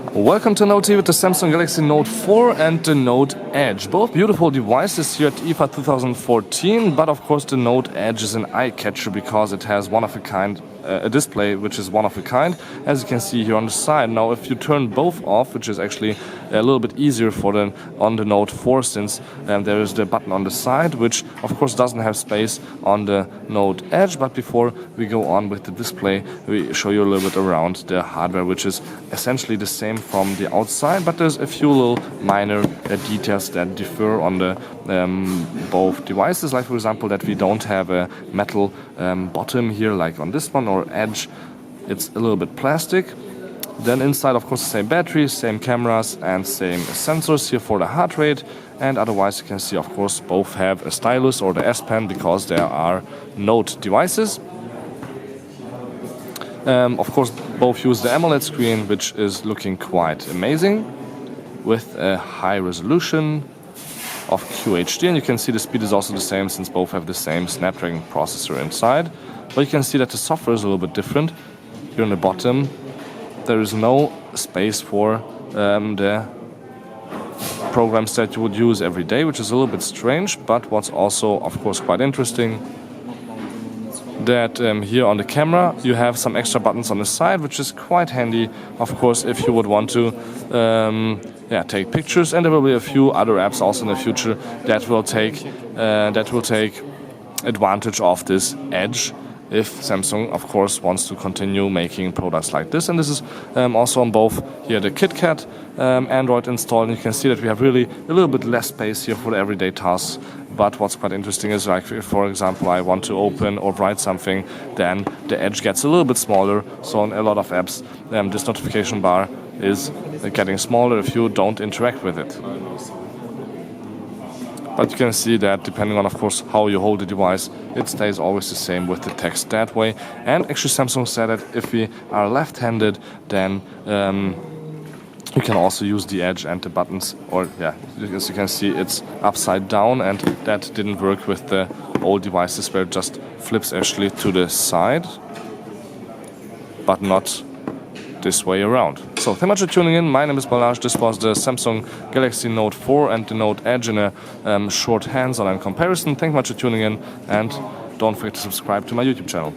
Welcome to Note with the Samsung Galaxy Note 4 and the Note Edge. Both beautiful devices here at IFA 2014, but of course the Note Edge is an eye-catcher because it has a display which is one of a kind, as you can see here on the side. Now if you turn both off, which is actually a little bit easier on the Note 4, since there is the button on the side, which of course doesn't have space on the Note Edge. But before we go on with the display, we show you a little bit around the hardware, which is essentially the same from the outside, but there's a few little minor details that differ on the both devices, like for example that we don't have a metal bottom here like on this one or Edge. It's a little bit plastic. Then inside, of course, the same battery, same cameras and same sensors here for the heart rate. And otherwise you can see, of course, both have a stylus or the S Pen because there are Note devices. Of course, both use the AMOLED screen, which is looking quite amazing with a high resolution of QHD, and you can see the speed is also the same since both have the same Snapdragon processor inside. But you can see that the software is a little bit different. Here on the bottom there is no space for the programs that you would use every day, which is a little bit strange, but what's also of course quite interesting, that here on the camera you have some extra buttons on the side, which is quite handy, of course, if you would want to take pictures. And there will be a few other apps also in the future that will take advantage of this Edge, if Samsung, of course, wants to continue making products like this. And this is also on both here the KitKat Android installed. And you can see that we have really a little bit less space here for the everyday tasks. But what's quite interesting is, like, if, for example, I want to open or write something, then the Edge gets a little bit smaller. So on a lot of apps, this notification bar is getting smaller if you don't interact with it. But you can see that depending on, of course, how you hold the device, it stays always the same with the text that way. And actually Samsung said that if we are left-handed, then you can also use the Edge and the buttons, or as you can see, it's upside down, and that didn't work with the old devices where it just flips actually to the side, but not this way around. So thank you much for tuning in. My name is Balázs. This was the Samsung Galaxy Note 4 and the Note Edge in a short hands-on comparison. Thank you much for tuning in, and don't forget to subscribe to my YouTube channel.